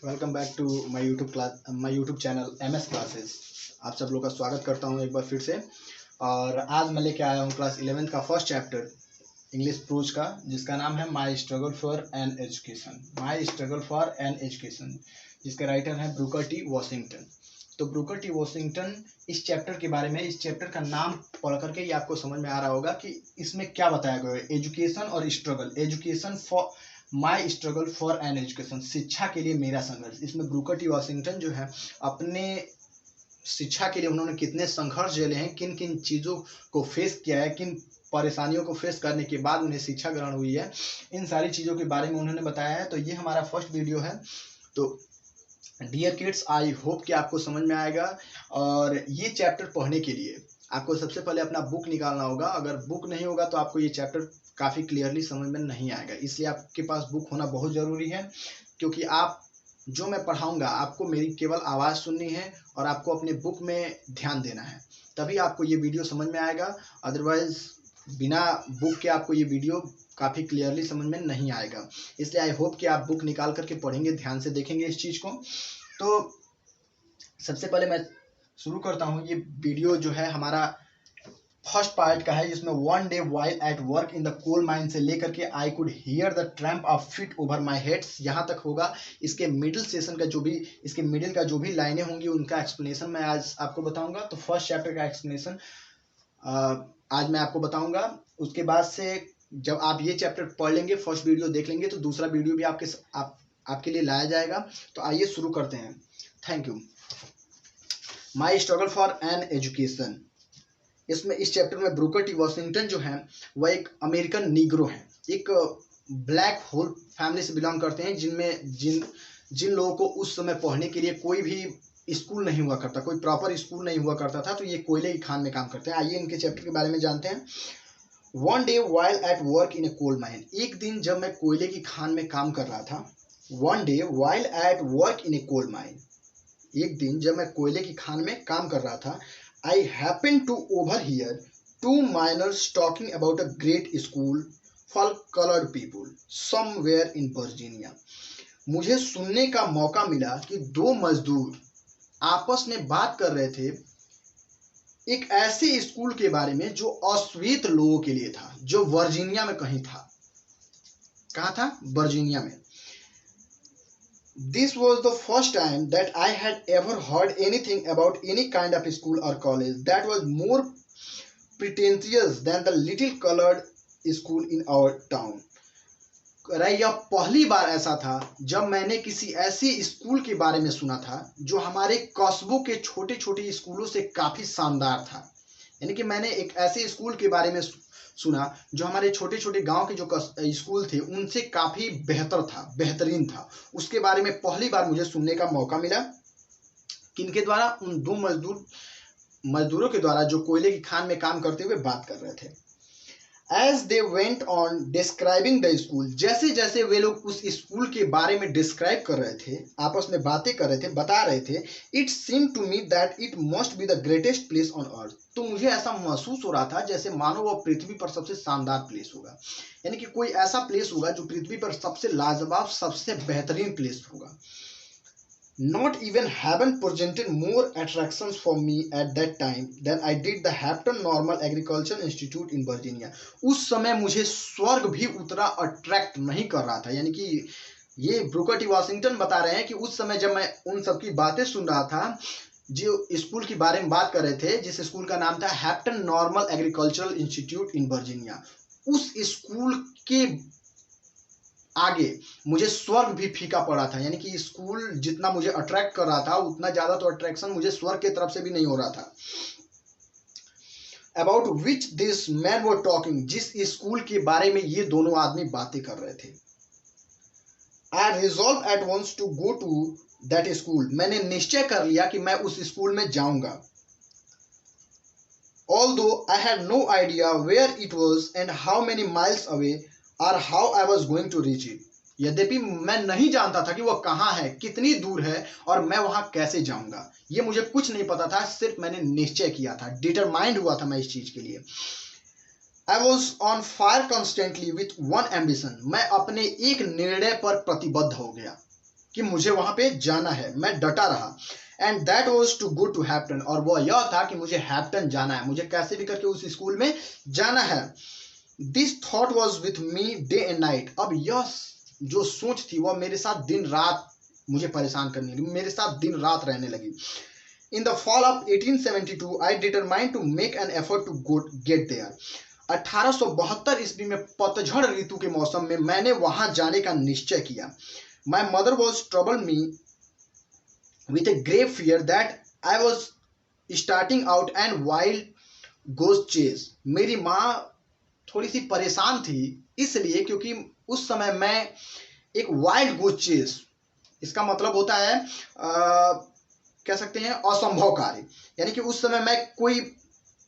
Welcome back to my YouTube channel MS classes. आप सब लोग का स्वागत करता हूं एक बार फिर से। और आज मैं लेके आया हूं क्लास 11th का फर्स्ट चैप्टर इंग्लिश प्रोज का, जिसका नाम है my struggle for an education. जिसके राइटर हैं ब्रूकर टी वॉशिंगटन। तो ब्रूकर टी वॉशिंगटन इस चैप्टर के बारे में, इस चैप्टर का नाम पढ़ करके ही आपको समझ में आ रहा होगा कि इसमें क्या बताया गया है। एजुकेशन और struggle, education for my struggle for an education, शिक्षा के लिए मेरा संघर्ष। इसमें ब्रूकर टी वॉशिंगटन जो है अपने शिक्षा के लिए उन्होंने कितने संघर्ष झेले हैं, किन किन चीज़ों को फेस किया है, किन परेशानियों को फेस करने के बाद उन्हें शिक्षा ग्रहण हुई है, इन सारी चीज़ों के बारे में उन्होंने बताया है। तो ये हमारा फर्स्ट वीडियो है। तो डियर किड्स, आई होप कि आपको समझ में आएगा। और ये चैप्टर पढ़ने के लिए आपको सबसे पहले अपना बुक निकालना होगा। अगर बुक नहीं होगा तो आपको ये चैप्टर काफ़ी क्लियरली समझ में नहीं आएगा, इसलिए आपके पास बुक होना बहुत ज़रूरी है। क्योंकि आप जो मैं पढ़ाऊंगा आपको मेरी केवल आवाज़ सुननी है और आपको अपने बुक में ध्यान देना है, तभी आपको ये वीडियो समझ में आएगा। अदरवाइज बिना बुक के आपको ये वीडियो काफ़ी क्लियरली समझ में नहीं आएगा। इसलिए आई होप कि आप बुक निकाल करके पढ़ेंगे, ध्यान से देखेंगे इस चीज़ को। तो सबसे पहले मैं शुरू करता हूँ। ये वीडियो जो है हमारा फर्स्ट पार्ट का है, जिसमें one day while at work in the coal mine से लेकर के I could hear the tramp of feet over my heads यहाँ तक होगा। इसके मिडिल सेशन का जो भी, इसके मिडिल का जो भी लाइनें होंगी उनका एक्सप्लेनेशन मैं आज आपको बताऊंगा। तो फर्स्ट चैप्टर का एक्सप्लेनेशन आज मैं आपको बताऊंगा। उसके बाद से जब आप ये चैप्टर पढ़ लेंगे, फर्स्ट वीडियो देख लेंगे, तो दूसरा वीडियो भी आपके लिए लाया जाएगा। तो आइए शुरू करते हैं। Thank you. My struggle for an education. इसमें इस चैप्टर में ब्रूकर टी वॉशिंगटन जो है वह एक अमेरिकन नीग्रो हैं, एक ब्लैक होल फैमिली से बिलोंग करते हैं, जिन लोगों को उस समय पढ़ने के लिए कोई भी स्कूल नहीं हुआ करता, कोई प्रॉपर स्कूल नहीं हुआ करता था। तो ये कोयले की खान में काम करते हैं। आइए इनके चैप्टर के बारे में जानते हैं। One day while at work in a coal mine. एक दिन जब मैं कोयले की खान में काम कर रहा था। One day while at work in a coal mine. एक दिन जब मैं कोयले की खान में काम कर रहा था। I happened to overhear two miners talking about a great school for colored people somewhere in Virginia. मुझे सुनने का मौका मिला कि दो मजदूर आपस में बात कर रहे थे एक ऐसे स्कूल के बारे में जो अश्वेत लोगों के लिए था, जो वर्जीनिया में कहीं था। कहाँ था? वर्जीनिया में। This was the first time that I had ever heard anything about any kind of school or college that was more pretentious than the little colored school in our town. यह पहली बार ऐसा था जब मैंने किसी ऐसे school के बारे में सुना था जो हमारे कस्बों के छोटे छोटे स्कूलों से काफ़ी शानदार था। यानी कि मैंने एक ऐसे स्कूल के बारे में सुना जो हमारे छोटे छोटे गांव के जो स्कूल थे उनसे काफ़ी बेहतरीन था। उसके बारे में पहली बार मुझे सुनने का मौका मिला। किनके द्वारा? उन दो मजदूरों के द्वारा जो कोयले की खान में काम करते हुए बात कर रहे थे। As they went on describing the school, जैसे जैसे वे लोग उस स्कूल के बारे में डिस्क्राइब कर रहे थे, आपस में बातें कर रहे थे, बता रहे थे, it seemed to me that it must be the greatest place on earth. तो मुझे ऐसा महसूस हो रहा था जैसे मानो वो पृथ्वी पर सबसे शानदार प्लेस होगा। यानी कि कोई ऐसा प्लेस होगा जो पृथ्वी पर सबसे लाजवाब, सबसे बेहतरीन प्लेस होगा। Not even heaven presented more attractions for me at that time than I did the Hampton Normal Agricultural Institute in Virginia. उस समय मुझे स्वर्ग भी उतना अट्रैक्ट नहीं कर रहा था। यानी कि ये ब्रूकर टी वॉशिंगटन बता रहे हैं कि उस समय जब मैं उन सब की बातें सुन रहा था, जो स्कूल के बारे में बात कर रहे थे, जिस स्कूल का नाम था Hampton normal agricultural institute in Virginia, उस स्कूल के आगे मुझे स्वर्ग भी फीका पड़ा था। यानी कि स्कूल जितना मुझे अट्रैक्ट कर रहा था उतना ज़्यादा तो अट्रैक्शन मुझे स्वर्ग की तरफ से भी नहीं हो रहा था। About which this man were talking, जिस स्कूल के बारे में ये दोनों आदमी बातें कर रहे थे। I resolve at once to go to that school. मैंने निश्चय कर लिया कि मैं उस स्कूल में जाऊंगा। Although I had no idea where it was and how many miles away और how I was going to reach it. यद्यपि मैं नहीं जानता था कि वह कहाँ है, कितनी दूर है और मैं वहाँ कैसे जाऊँगा। ये मुझे कुछ नहीं पता था, सिर्फ मैंने निश्चय किया था, डिटरमाइंड हुआ था मैं इस चीज़ के लिए। I was on fire constantly with one ambition. मैं अपने एक निर्णय पर प्रतिबद्ध हो गया। कि मुझे वहां पे जाना है, मैं डटा रहा। And that was to go to Hampton, और वह यह था कि मुझे हैप्टन जाना है, मुझे कैसे भी करके उस स्कूल में जाना है। This thought was with me day and night. अब यह जो सोच थी वह मेरे साथ दिन रात मुझे परेशान करने लगी, मेरे साथ दिन रात रहने लगी। In the fall of 1872 I determined to make an effort to get there. 1872 ईस्वी में पतझड़ ऋतु के मौसम में मैंने वहां जाने का निश्चय किया। My mother was trouble me with a grave fear that I was starting out and wild goose chase। मेरी माँ थोड़ी सी परेशान थी इसलिए क्योंकि उस समय मैं एक वाइल्ड गोस चेस, इसका मतलब होता है कह सकते हैं असंभव कार्य, यानी कि उस समय मैं कोई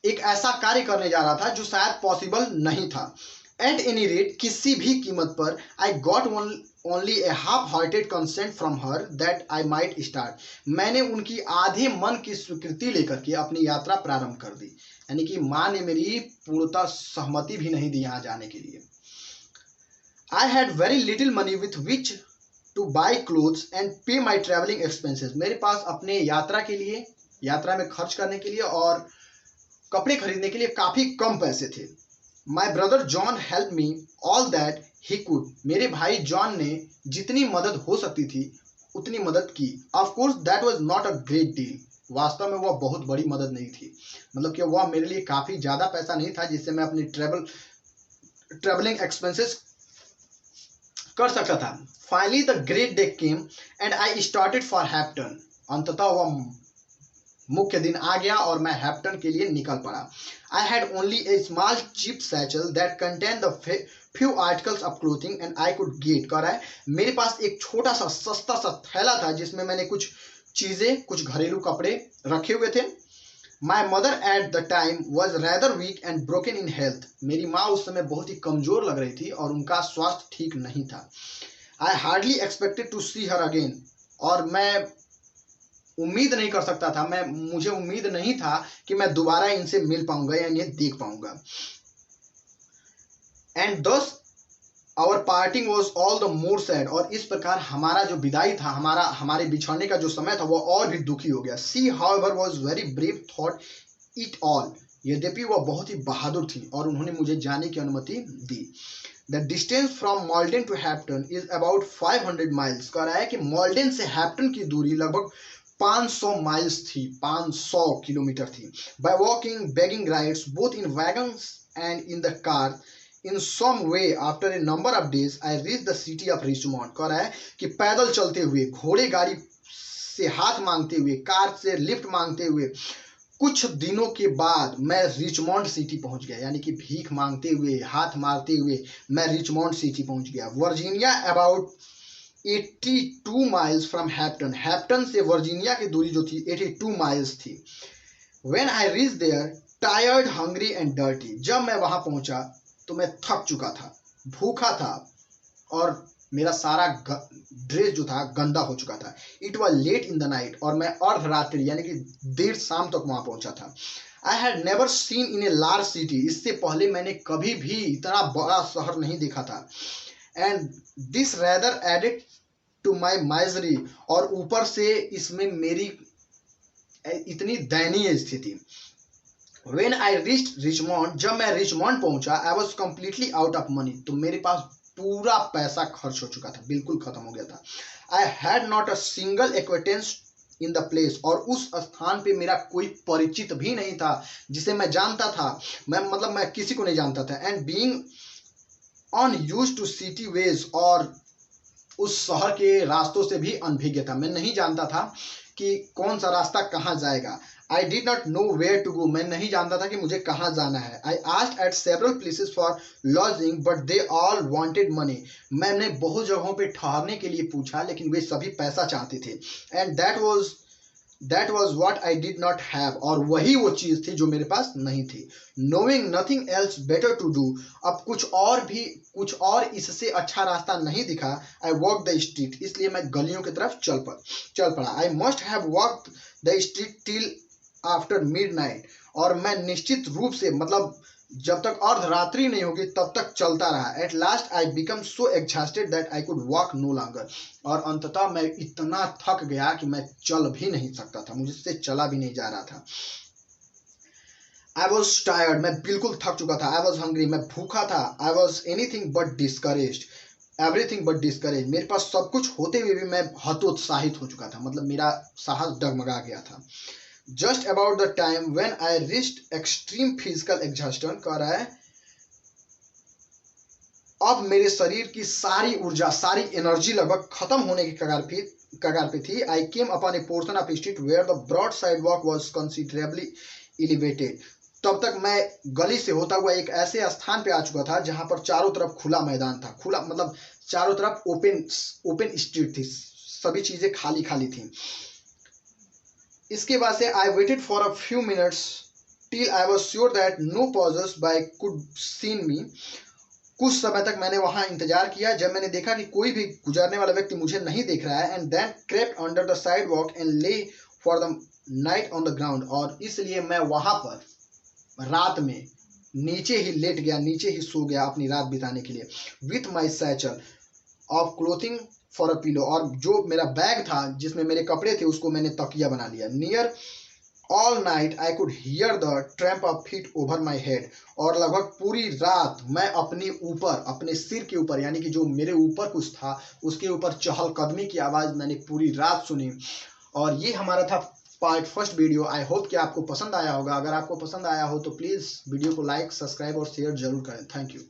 एक ऐसा कार्य करने जा रहा था जो शायद पॉसिबल नहीं था। एट एनी रेट, किसी भी कीमत पर, I got only A half hearted consent from her that I might start. मैंने उनकी आधे मन की स्वीकृति लेकर के अपनी यात्रा प्रारंभ कर दी, यानी कि माँ ने मेरी पूर्णतः सहमति भी नहीं दी यहाँ जाने के लिए। I had very little money with which two by clothes and पे माई ट्रेवलिंग एक्सपेंसेस। मेरे पास अपने यात्रा के लिए, यात्रा में खर्च करने के लिए और कपड़े खरीदने के लिए काफ़ी कम पैसे थे। My brother John help me all that he could. मेरे भाई जॉन ने जितनी मदद हो सकती थी उतनी मदद की। Of course that was not a great deal. वास्तव में वह बहुत बड़ी मदद नहीं थी, मतलब कि वह मेरे लिए काफ़ी ज़्यादा पैसा नहीं था जिससे मैं अपनी ट्रेवलिंग एक्सपेंसेस कर सकता था। Finally the great day came and I started for Hampton. अंततः वह मुख्य दिन आ गया और मैं हैप्टन के लिए निकल पड़ा। I had only a small cheap satchel that contain the few articles of clothing and I could get. कह रहा है मेरे पास एक छोटा सा सस्ता सा थैला था जिसमें मैंने कुछ चीज़ें, कुछ घरेलू कपड़े रखे हुए थे। My mother at the time was rather weak and broken in health. मेरी माँ उस समय बहुत ही कमज़ोर लग रही थी और उनका स्वास्थ्य ठीक नहीं था। I hardly expected to see her again. और मैं उम्मीद नहीं कर सकता था, मुझे उम्मीद नहीं था कि मैं दोबारा इनसे मिल पाऊंगा या इन्हें देख पाऊंगा। And thus our parting was all the more sad. और इस प्रकार हमारा जो विदाई था, हमारे बिछड़ने का जो समय था वह और भी दुखी हो गया। She however was very brave thought it all. यद्यपि वह बहुत ही बहादुर थी और उन्होंने मुझे जाने की अनुमति दी। The distance from Malden to Hampton is about 500 miles. कह रहा है कि मॉल्डेन से हैप्टन की दूरी लगभग 500 माइल्स थी, 500 किलोमीटर थी। By walking, begging rides both in wagons and in the car, in some way after a number of days I reach the city of Richmond. कह रहा है कि पैदल चलते हुए, घोड़े गाड़ी से हाथ मांगते हुए, कार से लिफ्ट मांगते हुए कुछ दिनों के बाद मैं रिचमोंड सिटी पहुंच गया, यानी कि भीख मांगते हुए, हाथ मारते हुए मैं रिचमोंड सिटी पहुंच गया। Virginia about 82 miles from Hampton. Hampton से वर्जीनिया की दूरी जो थी 82 माइल्स थी। When I reach there tired, hungry and dirty. जब मैं वहां पहुंचा तो मैं थक चुका था, भूखा था और मेरा सारा ड्रेस जो था गंदा हो चुका था। It was late in the night. और मैं अर्धरात्रि यानी कि देर शाम तक वहां पहुंचा था। I had never seen in a large city. इससे पहले मैंने कभी भी इतना बड़ा शहर नहीं देखा था। And this rather added to my misery. और ऊपर से इसमें मेरी इतनी दयनीय स्थिति। When I reached रिचमोंड, जब मैं रिचमोंड पहुंचा, I was completely out of money. तो मेरे पास पूरा पैसा खर्च हो चुका था, बिल्कुल खत्म हो गया था। I had not a single acquaintance in the place. और उस स्थान पे मेरा कोई परिचित भी नहीं था जिसे मैं जानता था। मैं किसी को नहीं जानता था। And being unused to city ways. और उस शहर के रास्तों से भी अनभिज्ञ था। मैं नहीं जानता था कि कौन सा रास्ता कहाँ जाएगा। I did not know where to go. मैं नहीं जानता था कि मुझे कहाँ जाना है। I asked at several places for lodging but they all wanted money. मैंने बहुत जगहों पे ठहरने के लिए पूछा लेकिन वे सभी पैसा चाहते थे। And that was what I did not have. और वही वो चीज़ थी जो मेरे पास नहीं थी। Knowing nothing else better to do. अब कुछ और इससे अच्छा रास्ता नहीं दिखा। I walk the street. इसलिए मैं गलियों की तरफ चल पड़ा। I must have walked the street till after midnight. और मैं निश्चित रूप से जब तक अर्धरात्रि नहीं होगी तब तक चलता रहा। At last I become so exhausted that I could walk no longer, और अंततः मैं इतना थक गया कि मैं चल भी नहीं सकता था, मुझसे चला भी नहीं जा रहा था। आई वॉज टायर्ड, मैं बिल्कुल थक चुका था। आई वॉज हंग्री, मैं भूखा था। I was anything but discouraged, everything but discourage, मेरे पास सब कुछ होते हुए भी मैं हतोत्साहित हो चुका था, मतलब मेरा साहस डगमगा गया था। Just about the time when I reached extreme physical exhaustion, कह रहा है अब मेरे शरीर की सारी ऊर्जा, सारी एनर्जी लगभग खत्म होने की कगार पे थी। I came upon a portion of street where the broad sidewalk was considerably elevated, तब तक मैं गली से होता हुआ एक ऐसे स्थान पे आ चुका था जहां पर चारों तरफ खुला मैदान था, खुला मतलब चारों तरफ ओपन स्ट्रीट थी, सभी चीजें खाली खाली थी। इसके बाद से I waited for a few minutes till I was sure that no passers by could seen me, कुछ समय तक मैंने वहां इंतजार किया जब मैंने देखा कि कोई भी गुजरने वाला व्यक्ति मुझे नहीं देख रहा है। And then crept under the sidewalk and lay for the night on the ground, और इसलिए मैं वहां पर रात में नीचे ही लेट गया, नीचे ही सो गया अपनी रात बिताने के लिए। With my satchel of clothing for a pillow, और जो मेरा बैग था जिसमें मेरे कपड़े थे उसको मैंने तकिया बना लिया। Near all night I could hear the tramp of feet over my head, और लगभग पूरी रात मैं अपने ऊपर, अपने सिर के ऊपर, यानी कि जो मेरे ऊपर कुछ था उसके ऊपर चहलकदमी की आवाज़ मैंने पूरी रात सुनी। और ये हमारा था part first video. I hope कि आपको पसंद आया होगा। अगर आपको पसंद आया हो तो प्लीज़ वीडियो को लाइक, सब्सक्राइब और शेयर जरूर करें। Thank you.